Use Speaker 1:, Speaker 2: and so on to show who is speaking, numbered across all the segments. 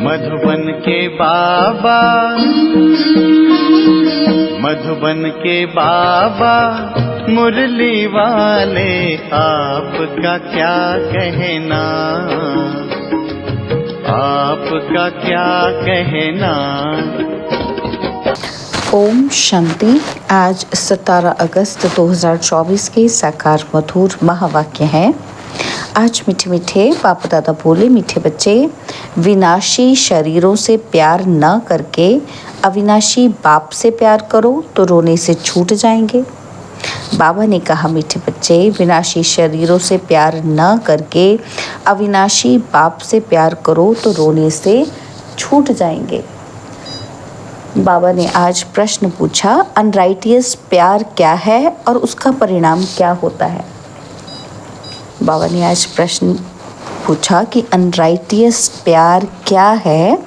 Speaker 1: मधुबन के बाबा, मधुबन के बाबा मुरली वाले, आपका क्या कहना, आपका क्या कहना।
Speaker 2: ओम शांति। आज 17 अगस्त 2024 के साकार मधुर महावाक्य हैं। आज मीठे मीठे बाप दादा बोले, मीठे बच्चे, विनाशी शरीरों से प्यार न करके अविनाशी बाप से प्यार करो तो रोने से छूट जाएंगे। बाबा ने कहा, मीठे बच्चे, विनाशी शरीरों से प्यार न करके अविनाशी बाप से प्यार करो तो रोने से छूट जाएंगे। बाबा ने आज प्रश्न पूछा, अनराइटियस प्यार क्या है और उसका परिणाम क्या होता है। बाबा ने आज प्रश्न पूछा कि अनराइटियस प्यार क्या है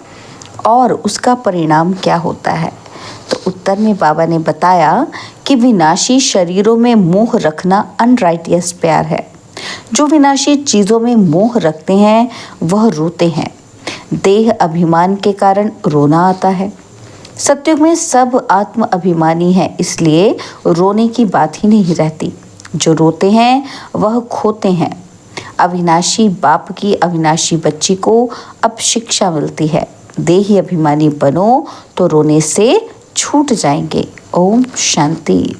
Speaker 2: और उसका परिणाम क्या होता है। तो उत्तर में बाबा ने बताया कि विनाशी शरीरों में मोह रखना अनराइटियस प्यार है। जो विनाशी चीज़ों में मोह रखते हैं वह रोते हैं। देह अभिमान के कारण रोना आता है। सत्युग में सब आत्म अभिमानी है, इसलिए रोने की बात ही नहीं रहती। जो रोते हैं वह खोते हैं। अविनाशी बाप की अविनाशी बच्ची को अब शिक्षा मिलती है, देही अभिमानी बनो तो रोने से छूट जाएंगे। ओम शांति।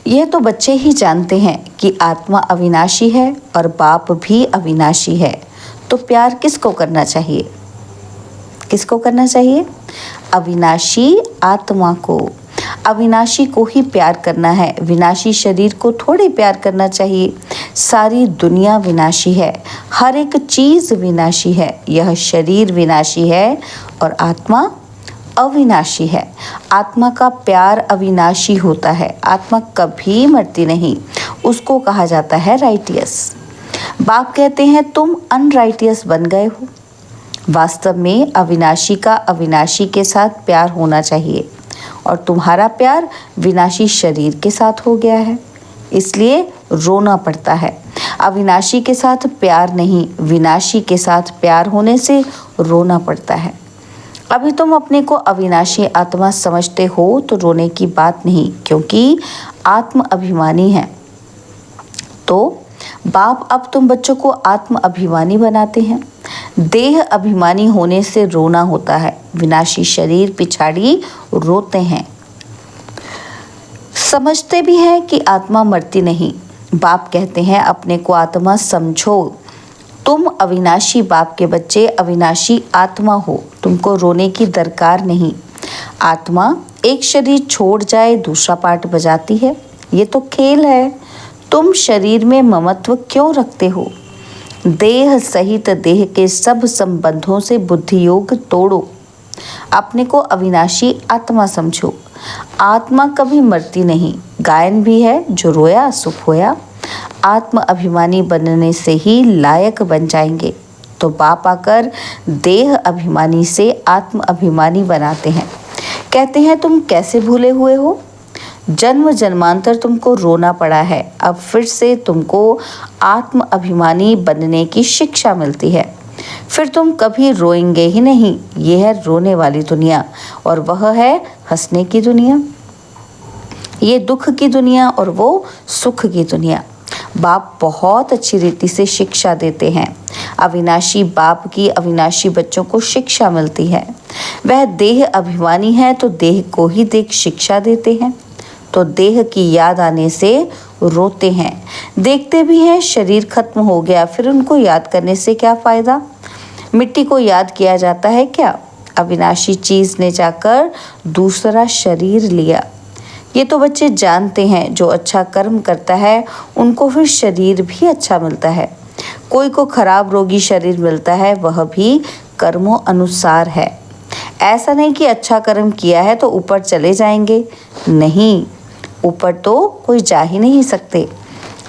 Speaker 2: यह तो बच्चे ही जानते हैं कि आत्मा अविनाशी है और बाप भी अविनाशी है, तो प्यार किसको करना चाहिए? किसको करना चाहिए? अविनाशी आत्मा को। अविनाशी को ही प्यार करना है, विनाशी शरीर को थोड़े प्यार करना चाहिए। सारी दुनिया विनाशी है, हर एक चीज़ विनाशी है। यह शरीर विनाशी है और आत्मा अविनाशी है। आत्मा का प्यार अविनाशी होता है। आत्मा कभी मरती नहीं, उसको कहा जाता है राइटियस। बाप कहते हैं तुम अनराइटियस बन गए हो। वास्तव में अविनाशी का अविनाशी के साथ प्यार होना चाहिए और तुम्हारा प्यार विनाशी शरीर के साथ हो गया है, इसलिए रोना पड़ता है। अविनाशी के साथ प्यार नहीं, विनाशी के साथ प्यार होने से रोना पड़ता है। अभी तुम अपने को अविनाशी आत्मा समझते हो तो रोने की बात नहीं, क्योंकि आत्म अभिमानी है। तो बाप अब तुम बच्चों को आत्म अभिमानी बनाते हैं। देह अभिमानी होने से रोना होता है। विनाशी शरीर पिछाड़ी रोते हैं। समझते भी हैं कि आत्मा मरती नहीं। बाप कहते हैं अपने को आत्मा समझो। तुम अविनाशी बाप के बच्चे अविनाशी आत्मा हो, तुमको रोने की दरकार नहीं। आत्मा एक शरीर छोड़ जाए दूसरा पार्ट बजाती है, ये तो खेल है। तुम शरीर में ममत्व क्यों रखते हो? देह सहित देह के सब संबंधों से बुद्धि योग तोड़ो। अपने को अविनाशी आत्मा समझो। आत्मा कभी मरती नहीं। गायन भी है, जो रोया सुख होया। आत्म अभिमानी बनने से ही लायक बन जाएंगे। तो बाप आकर देह अभिमानी से आत्म अभिमानी बनाते हैं। कहते हैं तुम कैसे भूले हुए हो? जन्म जन्मांतर तुमको रोना पड़ा है, अब फिर से तुमको आत्म अभिमानी बनने की शिक्षा मिलती है। फिर तुम कभी रोएंगे ही नहीं। यह है रोने वाली दुनिया और वह है हंसने की दुनिया। ये दुख की दुनिया और वो सुख की दुनिया। बाप बहुत अच्छी रीति से शिक्षा देते हैं। अविनाशी बाप की अविनाशी बच्चों को शिक्षा मिलती है। वह देह अभिमानी है तो देह को ही देख शिक्षा देते हैं। तो देह की याद आने से रोते हैं। देखते भी हैं शरीर खत्म हो गया, फिर उनको याद करने से क्या फ़ायदा? मिट्टी को याद किया जाता है क्या? अविनाशी चीज़ ने जाकर दूसरा शरीर लिया। ये तो बच्चे जानते हैं, जो अच्छा कर्म करता है उनको फिर शरीर भी अच्छा मिलता है। कोई को खराब रोगी शरीर मिलता है, वह भी कर्मों अनुसार है। ऐसा नहीं कि अच्छा कर्म किया है तो ऊपर चले जाएंगे। नहीं, ऊपर तो कोई जा ही नहीं सकते।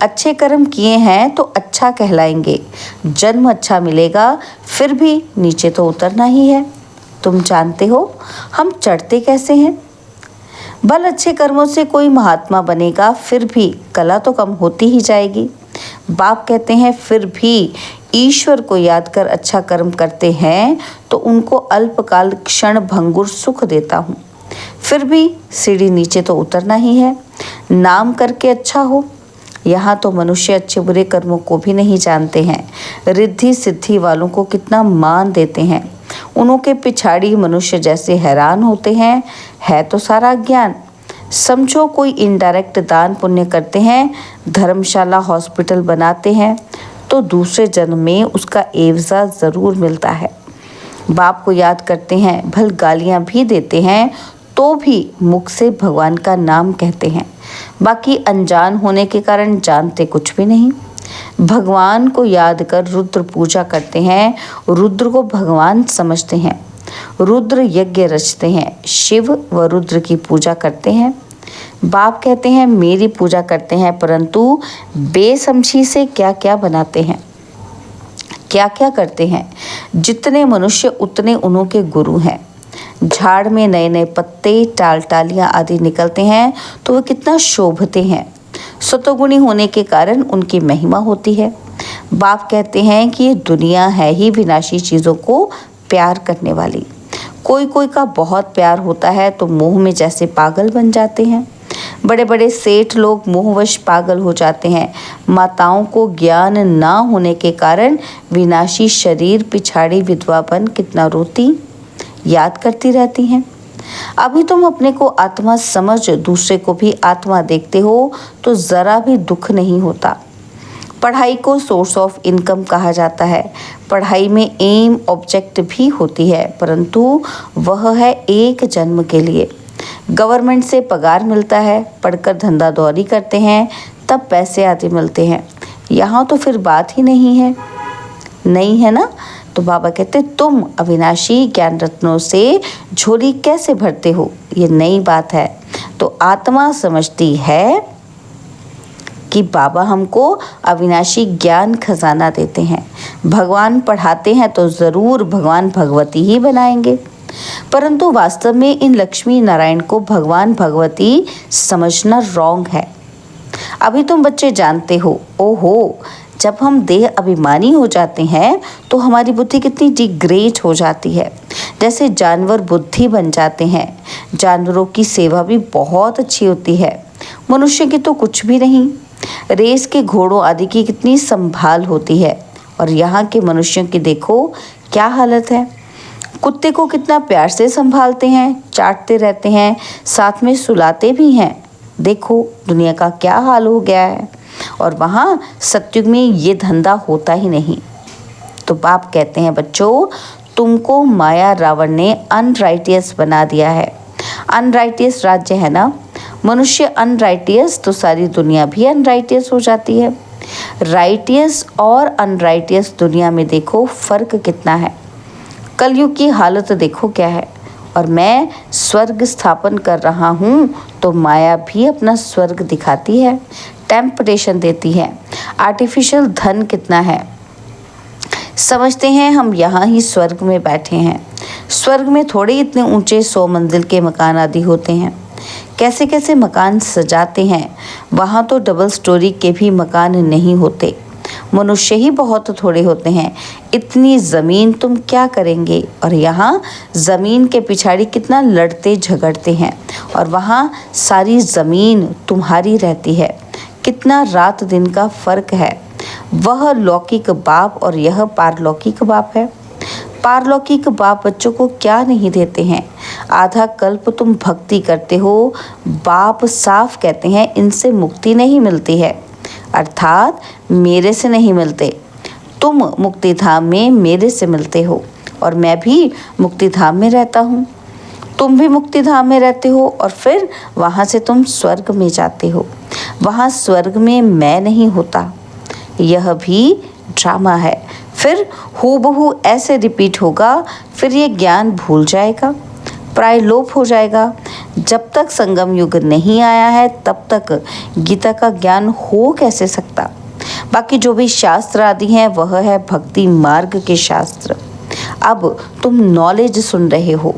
Speaker 2: अच्छे कर्म किए हैं तो अच्छा कहलाएंगे, जन्म अच्छा मिलेगा, फिर भी नीचे तो उतरना ही है। तुम जानते हो हम चढ़ते कैसे हैं? भल अच्छे कर्मों से कोई महात्मा बनेगा, फिर भी कला तो कम होती ही जाएगी। बाप कहते हैं फिर भी ईश्वर को याद कर अच्छा कर्म करते हैं तो उनको अल्पकाल क्षण भंगुर सुख देता हूँ। फिर भी सीढ़ी नीचे तो उतरना ही है, नाम करके अच्छा हो। यहाँ तो मनुष्य अच्छे बुरे कर्मों को भी नहीं जानते हैं, रिद्धि सिद्धि वालों को कितना मान देते हैं। उन्हों के पिछाड़ी मनुष्य जैसे हैरान होते हैं, है तो सारा ज्ञान। समझो कोई इनडायरेक्ट दान पुण्य करते हैं, धर्मशाला हॉस्पिटल बनाते हैं, तो दूसरे जन्म में उसका एवजा ज़रूर मिलता है। बाप को याद करते हैं, भल गालियाँ भी देते हैं, तो भी मुख से भगवान का नाम कहते हैं। बाकी अनजान होने के कारण जानते कुछ भी नहीं। भगवान को याद कर रुद्र पूजा करते हैं, रुद्र को भगवान समझते हैं, रुद्र यज्ञ रचते हैं, शिव व रुद्र की पूजा करते हैं। बाप कहते हैं मेरी पूजा करते हैं, परंतु बेसमझी से क्या क्या बनाते हैं, क्या क्या करते हैं। जितने मनुष्य उतने उन्हों के गुरु हैं। झाड़ में नए नए पत्ते, टाल टालियाँ आदि निकलते हैं तो वह कितना शोभते हैं। सतोगुणी होने के कारण उनकी महिमा होती है। बाप कहते हैं कि ये दुनिया है ही विनाशी चीज़ों को प्यार करने वाली। कोई कोई का बहुत प्यार होता है तो मोह में जैसे पागल बन जाते हैं। बड़े बड़े सेठ लोग मोहवश पागल हो जाते हैं। माताओं को ज्ञान ना होने के कारण विनाशी शरीर पिछाड़ी विधवापन कितना रोती, याद करती रहती हैं। अभी तुम अपने को आत्मा समझ दूसरे को भी आत्मा देखते हो तो ज़रा भी दुख नहीं होता। पढ़ाई को सोर्स ऑफ इनकम कहा जाता है। पढ़ाई में एम ऑब्जेक्ट भी होती है, परंतु वह है एक जन्म के लिए। गवर्नमेंट से पगार मिलता है, पढ़कर धंधा दौरी करते हैं तब पैसे आदि मिलते हैं। यहाँ तो फिर बात ही नहीं है ना। तो बाबा कहते तुम अविनाशी ज्ञान रत्नों से झोली कैसे भरते हो, ये नई बात है। तो आत्मा समझती है कि बाबा हमको अविनाशी ज्ञान खजाना देते हैं। भगवान पढ़ाते हैं तो ज़रूर भगवान भगवती ही बनाएंगे, परंतु वास्तव में इन लक्ष्मी नारायण को भगवान भगवती समझना रॉन्ग है। अभी तुम बच्चे जानते हो, ओहो जब हम देह अभिमानी हो जाते हैं तो हमारी बुद्धि कितनी डिग्रेड हो जाती है। जैसे जानवर बुद्धि बन जाते हैं। जानवरों की सेवा भी बहुत अच्छी होती है, मनुष्य की तो कुछ भी नहीं। रेस के घोड़ों आदि की कितनी संभाल होती है, और यहाँ के मनुष्यों की देखो क्या हालत है। कुत्ते को कितना प्यार से संभालते हैं, चाटते रहते हैं, साथ में सुलाते भी हैं। देखो दुनिया का क्या हाल हो गया है। और वहाँ सत्युग में ये धंधा होता ही नहीं। तो बाप कहते हैं बच्चों, तुमको माया रावण ने अनराइटियस बना दिया है। अनराइटियस राज्य है ना। मनुष्य अनराइटियस तो सारी दुनिया भी अनराइटियस हो जाती है। राइटियस और अनराइटियस दुनिया में देखो फर्क कितना है। कलयुग की हालत देखो क्या है। और मैं स्वर्ग स्थापन कर रहा हूँ तो माया भी अपना स्वर्ग दिखाती है, टेम्पटेशन देती है। आर्टिफिशियल धन कितना है। समझते हैं हम यहाँ ही स्वर्ग में बैठे हैं। स्वर्ग में थोड़े इतने ऊंचे 100 मंजिल के मकान आदि होते हैं। कैसे कैसे मकान सजाते हैं। वहाँ तो डबल स्टोरी के भी मकान नहीं होते। मनुष्य ही बहुत थोड़े होते हैं। इतनी ज़मीन तुम क्या करेंगे। और यहाँ ज़मीन के पिछाड़ी कितना लड़ते झगड़ते हैं, और वहाँ सारी ज़मीन तुम्हारी रहती है। कितना रात दिन का फर्क है। वह लौकिक बाप और यह पारलौकिक बाप है। पारलौकिक बाप बच्चों को क्या नहीं देते हैं। आधा कल्प तुम भक्ति करते हो, बाप साफ कहते हैं इनसे मुक्ति नहीं मिलती है, अर्थात मेरे से नहीं मिलते। तुम मुक्ति धाम में मेरे से मिलते हो, और मैं भी मुक्ति धाम में रहता हूँ। तुम भी मुक्ति धाम में रहते हो, और फिर वहाँ से तुम स्वर्ग में जाते हो। वहाँ स्वर्ग में मैं नहीं होता। यह भी ड्रामा है। फिर हूबहू ऐसे रिपीट होगा, फिर ये ज्ञान भूल जाएगा, प्राय लोप हो जाएगा। जब तक संगम युग नहीं आया है तब तक गीता का ज्ञान हो कैसे सकता। बाकी जो भी शास्त्र आदि हैं वह है भक्ति मार्ग के शास्त्र। अब तुम नॉलेज सुन रहे हो।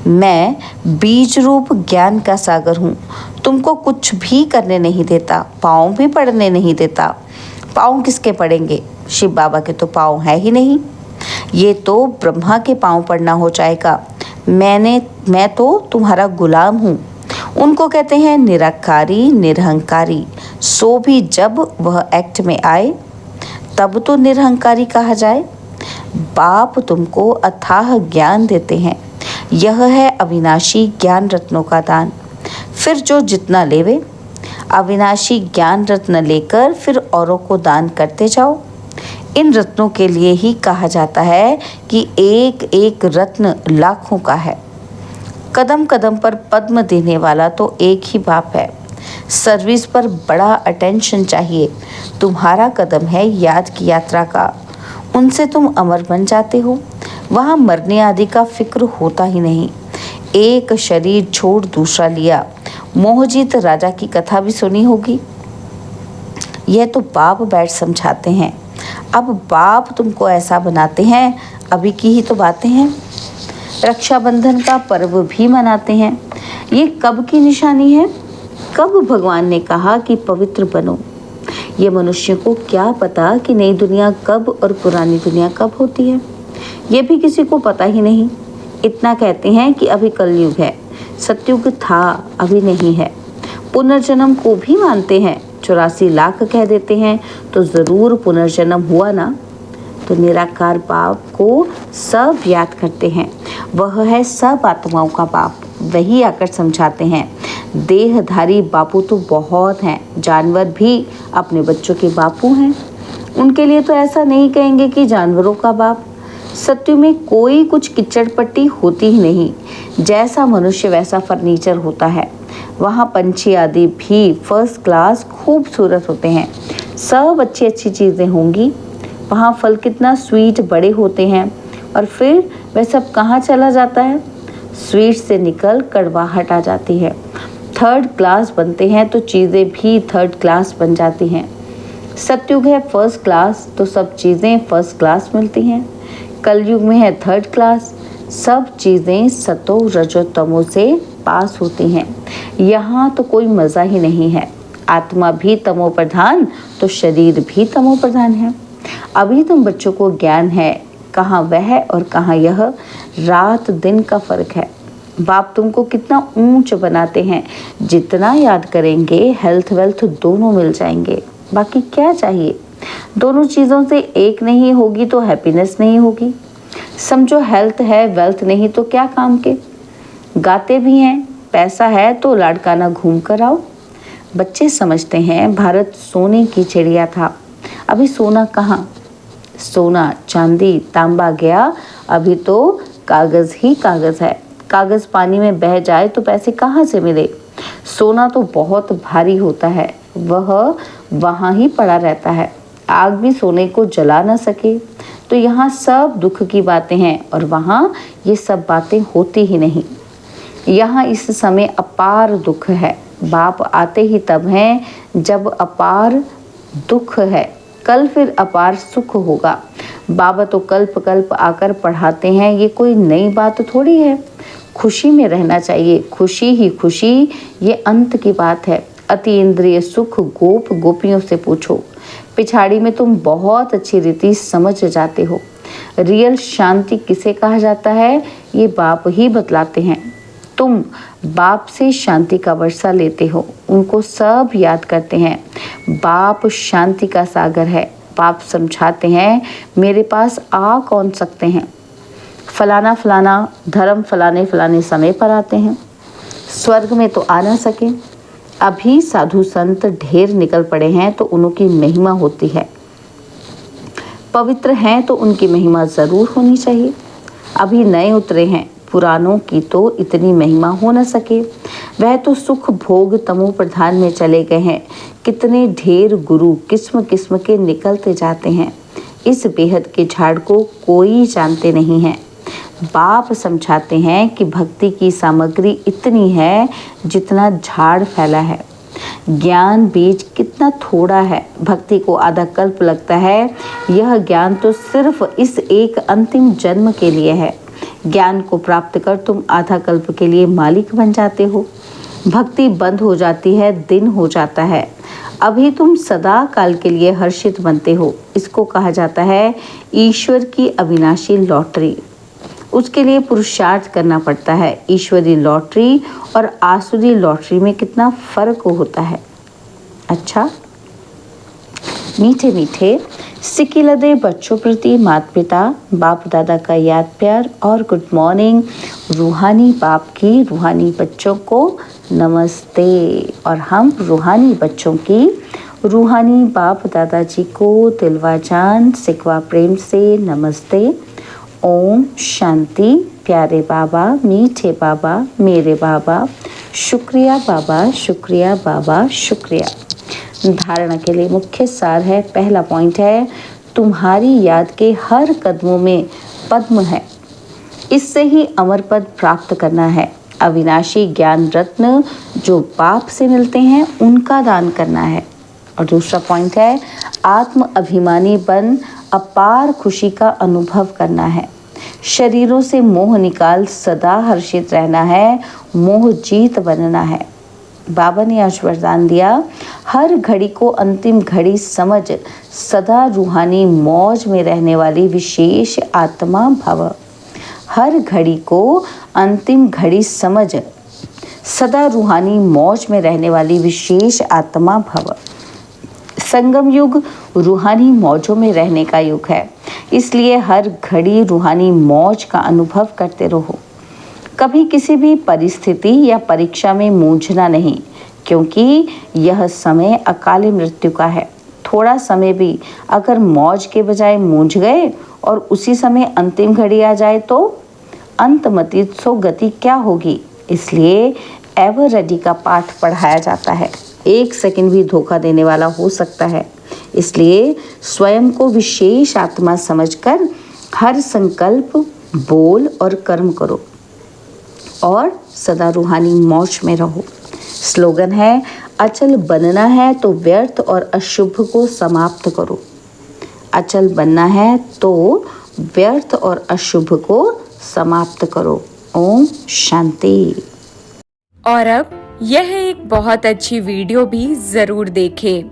Speaker 2: मैं बीज रूप ज्ञान का सागर हूँ। तुमको कुछ भी करने नहीं देता, पाँव भी पड़ने नहीं देता। पाँव किसके पड़ेंगे? शिव बाबा के तो पाँव है ही नहीं। ये तो ब्रह्मा के पाँव पड़ना हो जाएगा। मैं तो तुम्हारा गुलाम हूँ। उनको कहते हैं निराकारी निरहंकारी। सो भी जब वह एक्ट में आए तब तो निरहंकारी कहा जाए। बाप तुमको अथाह ज्ञान देते हैं। यह है अविनाशी ज्ञान रत्नों का दान। फिर जो जितना लेवे, अविनाशी ज्ञान रत्न लेकर फिर औरों को दान करते जाओ। इन रत्नों के लिए ही कहा जाता है कि एक एक रत्न लाखों का है। कदम कदम पर पद्म देने वाला तो एक ही बाप है। सर्विस पर बड़ा अटेंशन चाहिए। तुम्हारा कदम है याद की यात्रा का। उनसे तुम अमर बन जाते हो। वहाँ मरने आदि का फिक्र होता ही नहीं। एक शरीर छोड़ दूसरा लिया। मोहजीत राजा की कथा भी सुनी होगी। यह तो बाप बैठ समझाते हैं। अब बाप तुमको ऐसा बनाते हैं। अभी की ही तो बातें हैं। रक्षाबंधन का पर्व भी मनाते हैं। ये कब की निशानी है? कब भगवान ने कहा कि पवित्र बनो? ये मनुष्य को क्या पता कि नई दुनिया कब और पुरानी दुनिया कब होती है? ये भी किसी को पता ही नहीं। इतना कहते हैं कि अभी कलयुग है, सतयुग था, अभी नहीं है। पुनर्जन्म को भी मानते हैं। 84 लाख कह देते हैं तो ज़रूर पुनर्जन्म हुआ ना। तो निराकार बाप को सब याद करते हैं। वह है सब आत्माओं का बाप। वही आकर समझाते हैं। देहधारी बापू तो बहुत हैं। जानवर भी अपने बच्चों के बापू हैं। उनके लिए तो ऐसा नहीं कहेंगे कि जानवरों का बाप। सत्य में कोई कुछ किचड़ पट्टी होती ही नहीं। जैसा मनुष्य वैसा फर्नीचर होता है। वहाँ पंछी आदि भी फर्स्ट क्लास खूबसूरत होते हैं। सब अच्छी अच्छी चीज़ें होंगी। वहाँ फल कितना स्वीट बड़े होते हैं। और फिर वह सब कहाँ चला जाता है? स्वीट से निकल कड़वाहट आ जाती है। थर्ड क्लास बनते हैं तो चीज़ें भी थर्ड क्लास बन जाती हैं। सतयुग है फर्स्ट क्लास तो सब चीज़ें फर्स्ट क्लास मिलती हैं। कलयुग में है थर्ड क्लास। सब चीज़ें सतो रजो तमो से पास होती हैं। यहाँ तो कोई मज़ा ही नहीं है। आत्मा भी तमो प्रधान तो शरीर भी तमो प्रधान है। अभी तुम बच्चों को ज्ञान है कहाँ वह और कहाँ यह। रात दिन का फर्क है। बाप तुमको कितना ऊंच बनाते हैं। जितना याद करेंगे हेल्थ वेल्थ दोनों मिल जाएंगे। बाकी क्या चाहिए? दोनों चीज़ों से एक नहीं होगी तो हैप्पीनेस नहीं होगी। समझो हेल्थ है वेल्थ नहीं तो क्या काम के। गाते भी हैं, पैसा है तो लाड़काना घूम कर आओ। बच्चे समझते हैं भारत सोने की चिड़िया था। अभी सोना कहाँ? सोना चांदी तांबा गया। अभी तो कागज़ ही कागज़ है। कागज़ पानी में बह जाए तो पैसे कहाँ से मिले? सोना तो बहुत भारी होता है। वह वहाँ ही पड़ा रहता है। आग भी सोने को जला ना सके। तो यहाँ सब दुख की बातें हैं और वहाँ ये सब बातें होती ही नहीं। यहाँ इस समय अपार दुख है। बाप आते ही तब हैं जब अपार दुख है। कल फिर अपार सुख होगा। बाबा तो कल्प कल्प आकर पढ़ाते हैं। ये कोई नई बात थोड़ी है। खुशी में रहना चाहिए। खुशी ही खुशी ये अंत की बात है। अति इंद्रिय सुख गोप गोपियों से पूछो। पिछाड़ी में तुम बहुत अच्छी रीति समझ जाते हो। रियल शांति किसे कहा जाता है ये बाप ही बतलाते हैं। तुम बाप से शांति का वर्षा लेते हो। उनको सब याद करते हैं। बाप शांति का सागर है। बाप समझाते हैं मेरे पास आ कौन सकते हैं। फलाना फलाना धर्म फलाने फलाने समय पर आते हैं। स्वर्ग में तो आ ना सके। अभी साधु संत ढेर निकल पड़े हैं तो उनकी महिमा होती है। पवित्र हैं तो उनकी महिमा ज़रूर होनी चाहिए। अभी नए उतरे हैं। पुरानों की तो इतनी महिमा हो न सके। वह तो सुख भोग तमो प्रधान में चले गए हैं। कितने ढेर गुरु किस्म किस्म के निकलते जाते हैं। इस बेहद के झाड़ को कोई जानते नहीं है। बाप समझाते हैं कि भक्ति की सामग्री इतनी है जितना झाड़ फैला है। ज्ञान बीज कितना थोड़ा है। भक्ति को आधा कल्प लगता है। यह ज्ञान तो सिर्फ इस एक अंतिम जन्म के लिए है। ज्ञान को प्राप्त कर तुम आधा कल्प के लिए मालिक बन जाते हो। भक्ति बंद हो जाती है, दिन हो जाता है। अभी तुम सदा काल के लिए हर्षित बनते हो। इसको कहा जाता है ईश्वर की अविनाशी लॉटरी। उसके लिए पुरुषार्थ करना पड़ता है। ईश्वरी लॉटरी और आसुरी लॉटरी में कितना फर्क होता है। अच्छा, मीठे मीठे सिकिलदे बच्चों प्रति माता पिता बाप दादा का याद प्यार और गुड मॉर्निंग। रूहानी बाप की रूहानी बच्चों को नमस्ते। और हम रूहानी बच्चों की रूहानी बाप दादाजी को दिलवा जान सिकवा प्रेम से नमस्ते। ओम शांति। प्यारे बाबा, मीठे बाबा, मेरे बाबा, शुक्रिया बाबा, शुक्रिया बाबा, शुक्रिया। धारणा के लिए मुख्य सार है, पहला पॉइंट है तुम्हारी याद के हर कदमों में पद्म है। इससे ही अमर पद प्राप्त करना है। अविनाशी ज्ञान रत्न जो बाप से मिलते हैं उनका दान करना है। और दूसरा पॉइंट है आत्म अभिमानी बन अपार खुशी का अनुभव करना है। शरीरों से मोह निकाल सदा हर्षित रहना है, मोह जीत बनना है। बाबा ने आज वरदान दिया, हर घड़ी को अंतिम घड़ी समझ सदा रूहानी मौज में रहने वाली विशेष आत्मा भव। हर घड़ी को अंतिम घड़ी समझ सदा रूहानी मौज में रहने वाली विशेष आत्मा भव। संगम युग रूहानी मौजों में रहने का युग है, इसलिए हर घड़ी रूहानी मौज का अनुभव करते रहो। कभी किसी भी परिस्थिति या परीक्षा में मूंझना नहीं, क्योंकि यह समय अकाल मृत्यु का है। थोड़ा समय भी अगर मौज के बजाय मूंझ गए और उसी समय अंतिम घड़ी आ जाए तो अंतमति सो गति क्या होगी। इसलिए एवर रेडी का पाठ पढ़ाया जाता है। एक सेकंड भी धोखा देने वाला हो सकता है, इसलिए स्वयं को विशेष आत्मा समझकर हर संकल्प, बोल और कर्म करो और सदा रूहानी मौज में रहो। स्लोगन है अचल बनना है तो व्यर्थ और अशुभ को समाप्त करो। अचल बनना है तो व्यर्थ और अशुभ को समाप्त करो। ओम शांति।
Speaker 3: और अब यह एक बहुत अच्छी वीडियो भी जरूर देखें।